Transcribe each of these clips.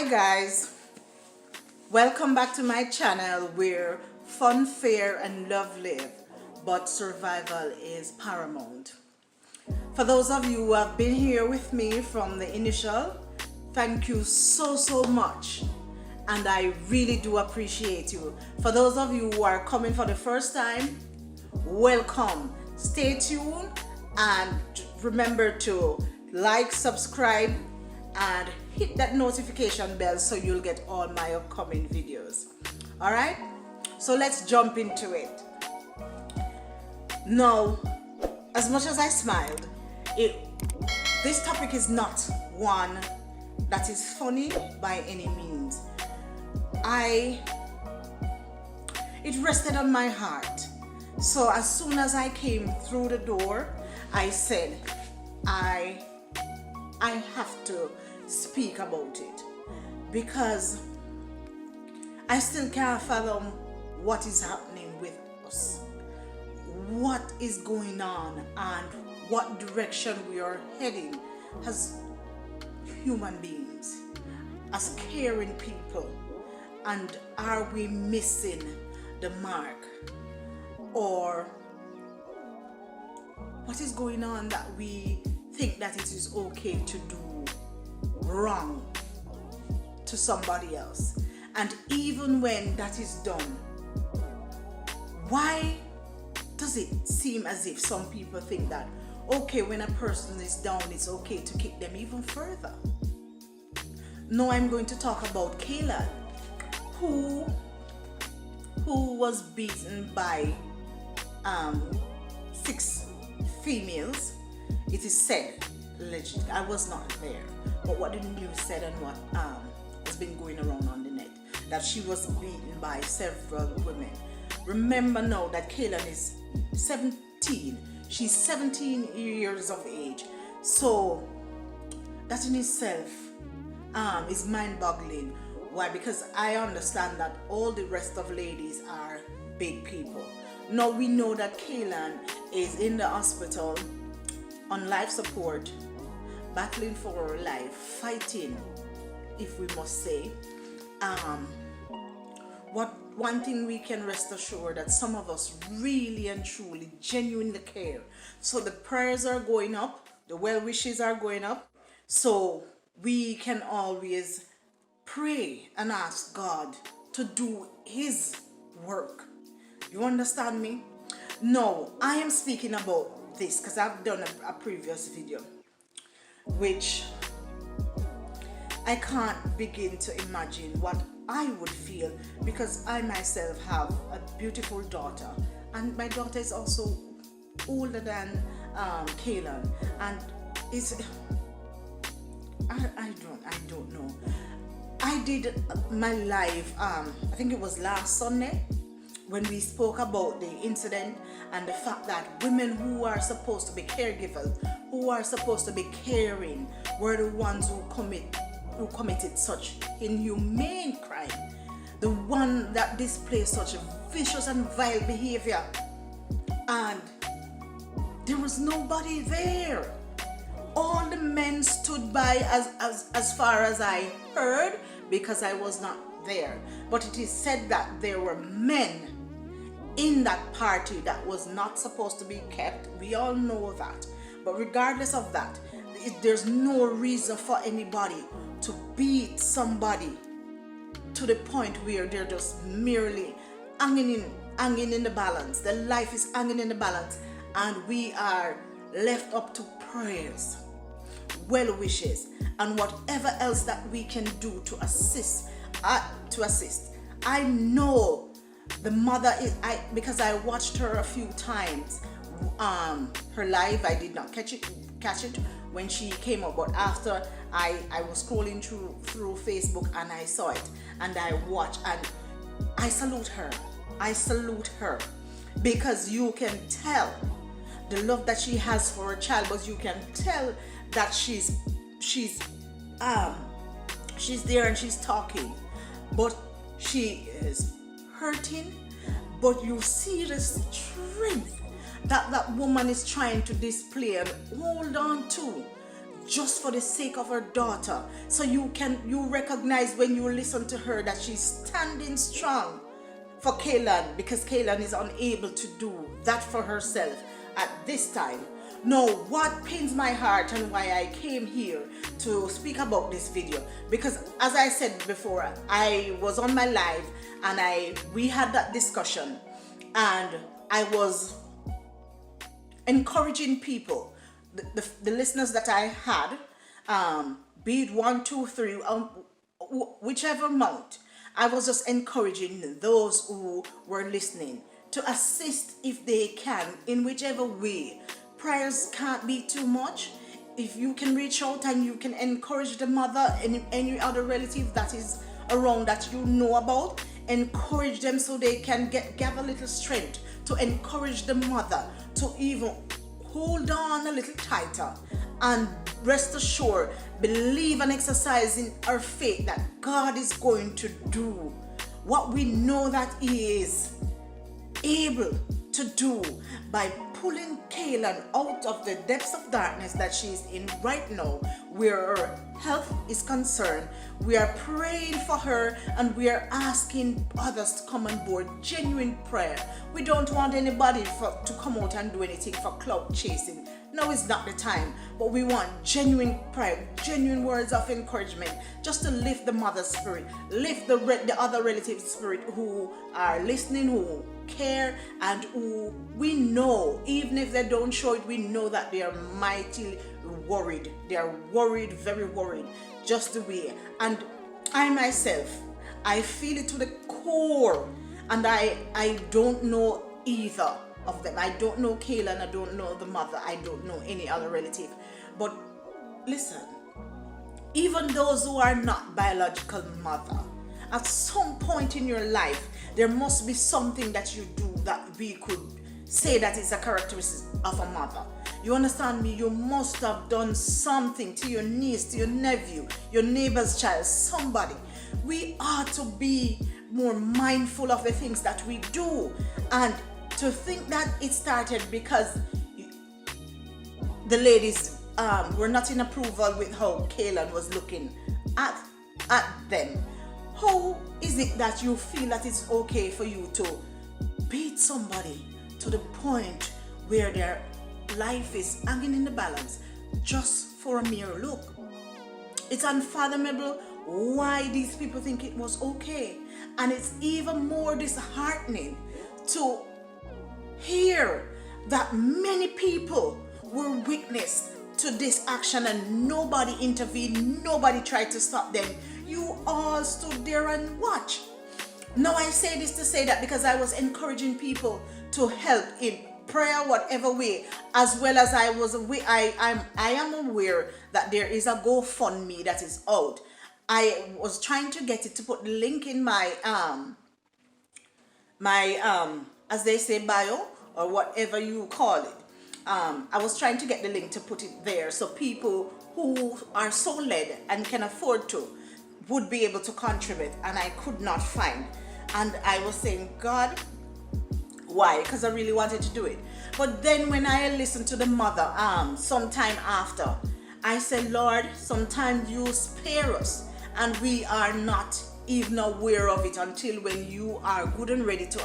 Hi guys, welcome back to my channel where fun, fair and love live, but survival is paramount. For those of you who have been here with me from the initial, thank you so much, and I really do appreciate you. For those of you who are coming for the first time, welcome. Stay tuned and remember to like, subscribe and hit that notification bell so you'll get all my upcoming videos. Alright, so let's jump into it. Now, as much as I smiled, this topic is not one that is funny by any means. It rested on my heart. So as soon as I came through the door, I said, I have to speak about it because I still can't fathom what is happening with us, what is going on, and what direction we are heading as human beings, as caring people. And are we missing the mark? Or what is going on that we think that it is okay to do wrong to somebody else? And even when that is done, why does it seem as if some people think that okay, when a person is down, it's okay to kick them even further? Now I'm going to talk about Kayla, who was beaten by 6 females. It is said, allegedly, I was not there, but what the news said and what has been going around on the net, that she was beaten by several women. Remember now that Kayla is 17. She's 17 years of age. So that in itself is mind-boggling. Why? Because I understand that all the rest of ladies are big people. Now we know that Kayla is in the hospital on life support, battling for her life, fighting, if we must say. One thing we can rest assured that some of us really and truly genuinely care. So the prayers are going up, the well wishes are going up, so we can always pray and ask God to do His work. You understand me? No, I am speaking about this because I've done a previous video which I can't begin to imagine what I would feel, because I myself have a beautiful daughter, and my daughter is also older than Kayla, and it's I don't know. I did my live I think it was last Sunday when we spoke about the incident and the fact that women who are supposed to be caregivers, who are supposed to be caring, were the ones who committed such inhumane crime, the one that displayed such a vicious and vile behavior, and there was nobody there. All the men stood by, as far as I heard, because I was not there, but it is said that there were men in that party that was not supposed to be kept. We all know that, but regardless of that, there's no reason for anybody to beat somebody to the point where they're just merely hanging in the balance. Their life is hanging in the balance, and we are left up to prayers, well wishes, and whatever else that we can do to assist. I know the mother is, because I watched her a few times, her live. I did not catch it when she came up, but after I was scrolling through Facebook and I saw it and I watched, and I salute her because you can tell the love that she has for her child, but you can tell that she's there and she's talking, but she is hurting. But you see the strength that woman is trying to display and hold on to. just for the sake of her daughter. So you recognize when you listen to her that she's standing strong for Kaylin, because Kaylin is unable to do that for herself at this time. Now, what pains my heart and why I came here to speak about this video, because as I said before, I was on my live and we had that discussion, and I was encouraging people, the listeners that I had, be it 1, 2, 3, whichever amount, I was just encouraging those who were listening to assist if they can in whichever way. Prayers can't be too much. If you can reach out and you can encourage the mother and any other relative that is around that you know about, encourage them so they can gather a little strength to encourage the mother to even hold on a little tighter and rest assured, believe and exercise in our faith that God is going to do what we know that He is able to do by pulling Kaylin out of the depths of darkness that she's in right now, where her health is concerned. We are praying for her and we are asking others to come on board. Genuine prayer. We don't want anybody to come out and do anything for clout chasing. No, it's not the time. But we want genuine prayer, genuine words of encouragement, just to lift the mother's spirit, lift the other relatives' spirit who are listening, who care, and who we know, even if they don't show it, we know that they are mightily worried. They are worried, very worried, just the way. And I myself, I feel it to the core, and I don't know either of them. I don't know Kaylin, I don't know the mother, I don't know any other relative. But listen, even those who are not biological mother, at some point in your life, there must be something that you do that we could say that is a characteristic of a mother. You understand me? You must have done something to your niece, to your nephew, your neighbor's child, somebody. We ought to be more mindful of the things that we do, and to think that it started because the ladies were not in approval with how Kaylin was looking at them. How is it that you feel that it's okay for you to beat somebody to the point where their life is hanging in the balance just for a mere look? It's unfathomable why these people think it was okay. And it's even more disheartening to hear that many people were witness to this action and nobody intervened, nobody tried to stop them. You all stood there and watched. Now I say this to say that because I was encouraging people to help in prayer, whatever way, as well as I am aware that there is a GoFundMe that is out. I was trying to get it to put the link in my as they say, bio, or whatever you call it. I was trying to get the link to put it there so people who are so led and can afford to would be able to contribute, and I could not find. And I was saying, God, why? Because I really wanted to do it. But then when I listened to the mother sometime after, I said, Lord, sometimes you spare us and we are not even aware of it until when you are good and ready to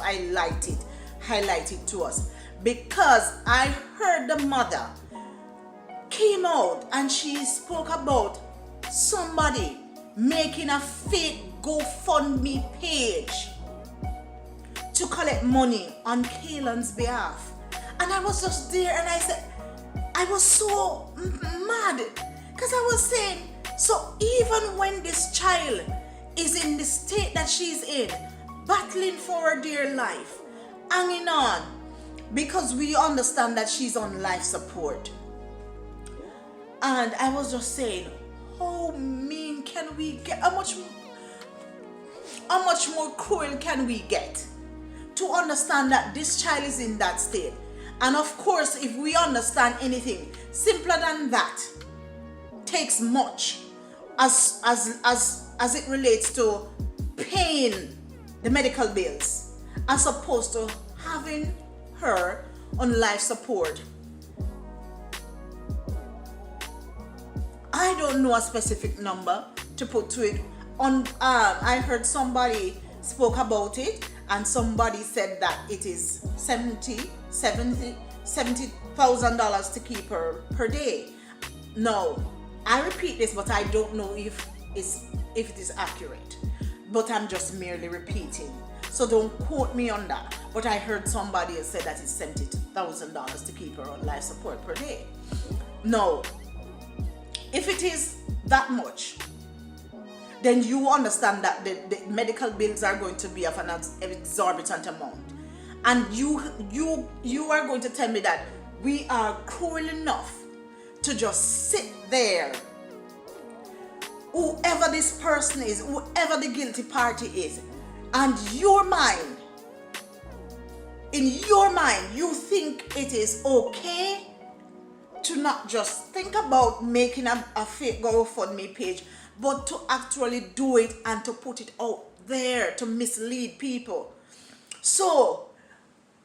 highlight it to us. Because I heard the mother came out and she spoke about somebody making a fake GoFundMe page to collect money on Kaylin's behalf. And I was just there and I said, I was so mad because I was saying, so even when this child is in the state that she's in, battling for her dear life, hanging on, because we understand that she's on life support. And I was just saying, how mean can we get? How much more cruel can we get to understand that this child is in that state? And of course, if we understand anything simpler than that, takes much as it relates to paying the medical bills, as opposed to having her on life support. I don't know a specific number to put to it. I heard somebody spoke about it, and somebody said that it is $70,000 to keep her per day. No, I repeat this, but I don't know if it is accurate. But I'm just merely repeating. So don't quote me on that. But I heard somebody else say that it's $70,000 to keep her on life support per day. No, if it is that much, then you understand that the medical bills are going to be of an exorbitant amount. And you are going to tell me that we are cruel enough to just sit there, whoever this person is, whoever the guilty party is, and in your mind, you think it is okay to not just think about making a fake GoFundMe page, but to actually do it and to put it out there to mislead people. So,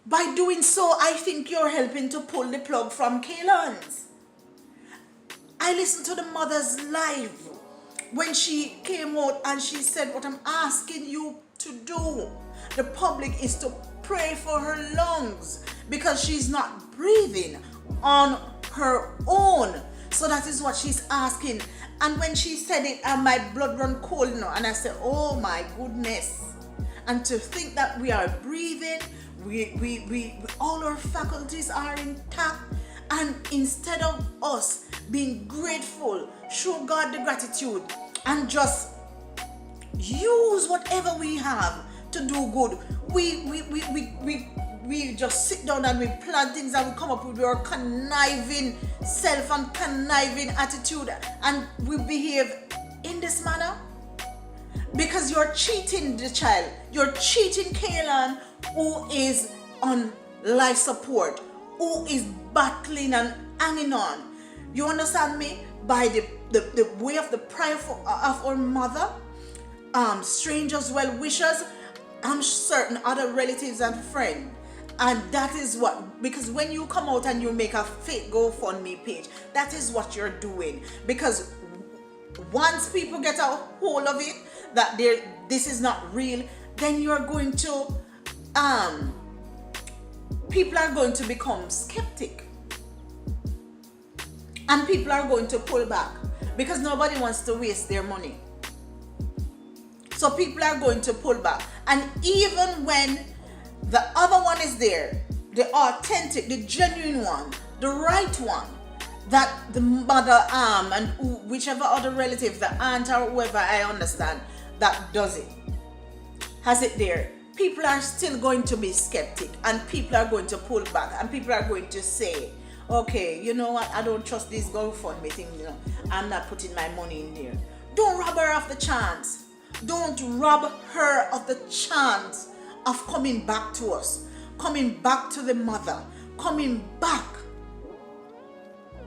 by doing so, I think you're helping to pull the plug from Kaylon's. I listened to the mother's live when she came out and she said, what I'm asking you to do, the public, is to pray for her lungs because she's not breathing on her own. So that is what she's asking. And when she said it, my blood run cold, and I said, oh my goodness. And to think that we are breathing, we all our faculties are intact, and instead of us being grateful, show God the gratitude and just use whatever we have to do good, we just sit down and we plan things and we come up with our conniving self and conniving attitude, and we behave in this manner because you're cheating the child, you're cheating Kaylon, who is on life support, who is battling and hanging on. You understand me? By the way of the prayer of our mother, strangers, well wishers, I'm certain other relatives and friends. And that is what, because when you come out and you make a fake GoFundMe page, that is what you're doing. Because once people get a hold of it, that this is not real, then you're going to, people are going to become skeptic. And people are going to pull back because nobody wants to waste their money. So people are going to pull back. And even when the other one is there, the authentic, the genuine one, the right one, that the mother and whichever other relative, the aunt or whoever, I understand, that does it, has it there, people are still going to be skeptic, and people are going to pull back, and people are going to say, okay, you know what, I don't trust this GoFundMe thing, I'm not putting my money in there. Don't rob her of the chance. Don't rob her of the chance of coming back to us, coming back to the mother, coming back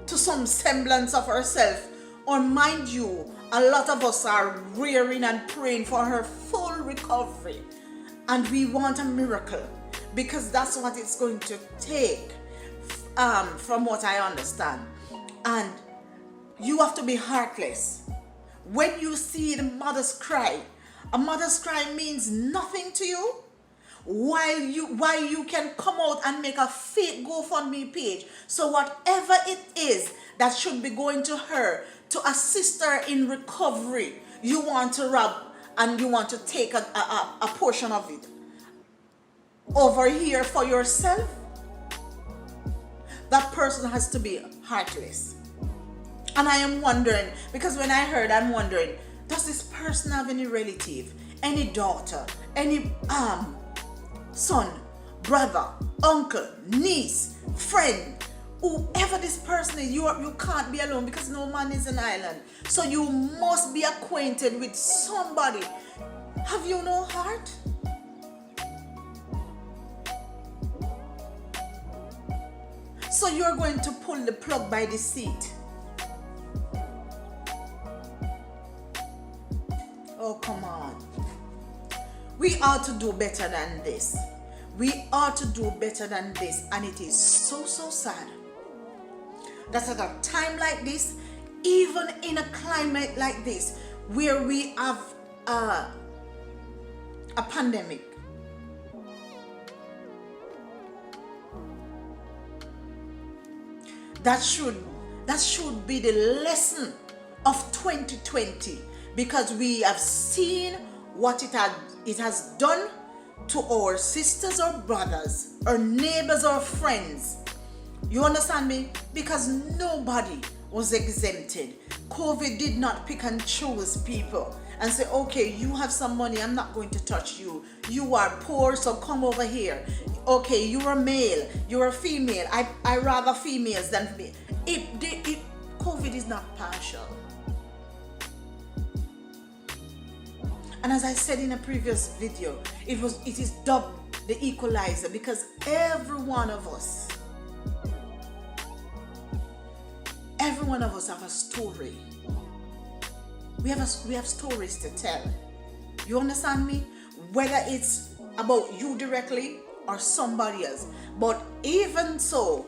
to some semblance of herself. Or mind you, a lot of us are rearing and praying for her full recovery, and we want a miracle because that's what it's going to take, from what I understand. And you have to be heartless. When you see the mother's cry, a mother's cry means nothing to you. While you can come out and make a fake GoFundMe page, so whatever it is that should be going to her to assist her in recovery, you want to rob and you want to take a portion of it over here for yourself. That person has to be heartless. And I am wondering, because when I heard, I'm wondering, does this person have any relative, any daughter, any son, brother, uncle, niece, friend, whoever this person is? You can't be alone because no man is an island. So you must be acquainted with somebody. Have you no heart? So you're going to pull the plug by the seat. Oh, come on. We ought to do better than this. We ought to do better than this. And it is so, so sad that at a time like this, even in a climate like this, where we have a pandemic. That should be the lesson of 2020, because we have seen what it has done to our sisters or brothers, our neighbors or friends. You understand me? Because nobody was exempted. COVID did not pick and choose people and say, okay, you have some money, I'm not going to touch you. You are poor, so come over here. Okay, you're a male, you're a female. I rather females than me. COVID is not partial. And as I said in a previous video, it is dubbed the equalizer, because every one of us have a story. We have stories to tell. You understand me? Whether it's about you directly or somebody else. But even so,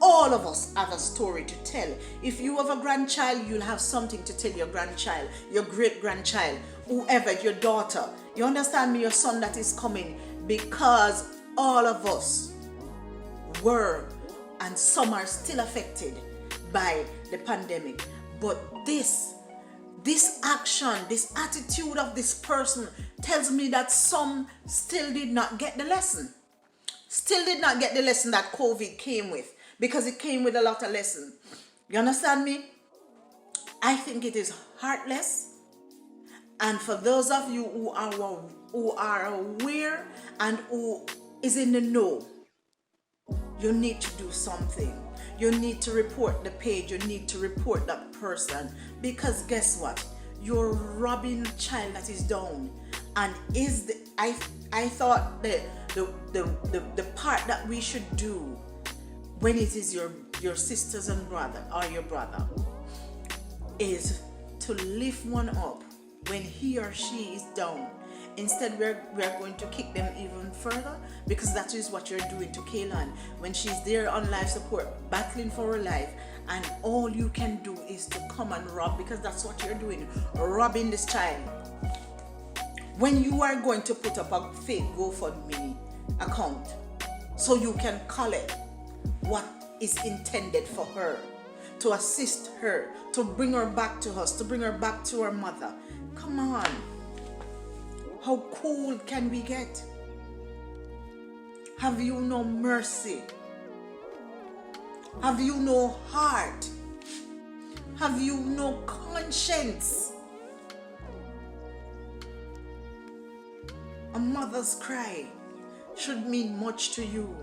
all of us have a story to tell. If you have a grandchild, you'll have something to tell your grandchild, your great-grandchild, whoever, your daughter. You understand me? Your son that is coming. Because all of us were, and some are still affected by the pandemic. But this action, this attitude of this person tells me that some still did not get the lesson. Still did not get the lesson that COVID came with, because it came with a lot of lessons. You understand me? I think it is heartless. And for those of you who are aware and who is in the know, you need to do something. You need to report the page. You need to report that person, because guess what? You're robbing a child that is down. And I thought that the part that we should do when it is your sisters and brother or your brother is to lift one up when he or she is down. Instead, we're going to kick them even further, because that is what you're doing to Kaylin when she's there on life support, battling for her life, and all you can do is to come and rob, because that's what you're doing, robbing this child. When you are going to put up a fake GoFundMe account so you can collect what is intended for her, to assist her, to bring her back to us, to bring her back to her mother. Come on. How cool can we get? Have you no mercy? Have you no heart? Have you no conscience? A mother's cry should mean much to you.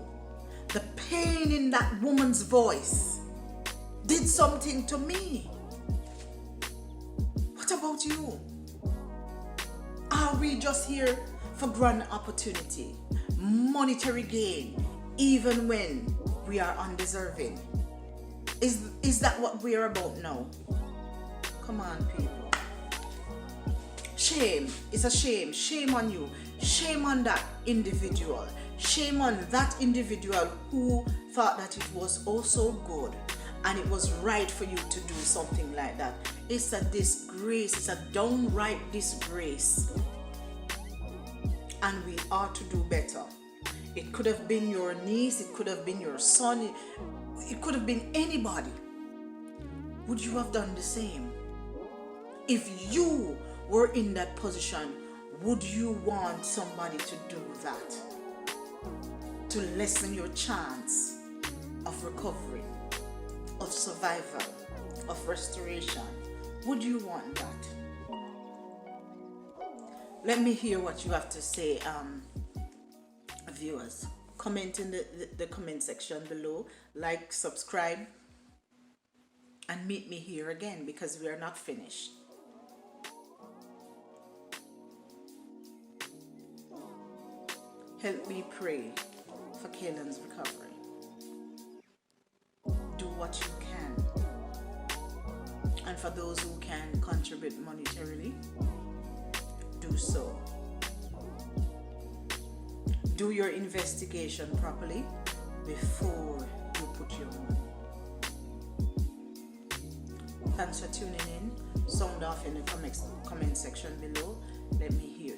The pain in that woman's voice did something to me. What about you? Are we just here for grand opportunity, monetary gain, even when we are undeserving? Is that what we are about now? Come on, people. Shame. It's a shame. Shame on you. Shame on that individual. Shame on that individual who thought that it was also good and it was right for you to do something like that. It's a disgrace. It's a downright disgrace. And we ought to do better. It could have been your niece. It could have been your son. It could have been anybody. Would you have done the same? If you were in that position, would you want somebody to do that? To lessen your chance of recovery, of survival, of restoration? Would you want that? Let me hear what you have to say, viewers. Comment in the comment section below. Like, subscribe, and meet me here again, because we are not finished. Help me pray for Kaylin's recovery. Do what you can. And for those who can contribute monetarily, do so. Do your investigation properly before you put your money. Thanks for tuning in. Sound off in the comment section below. Let me hear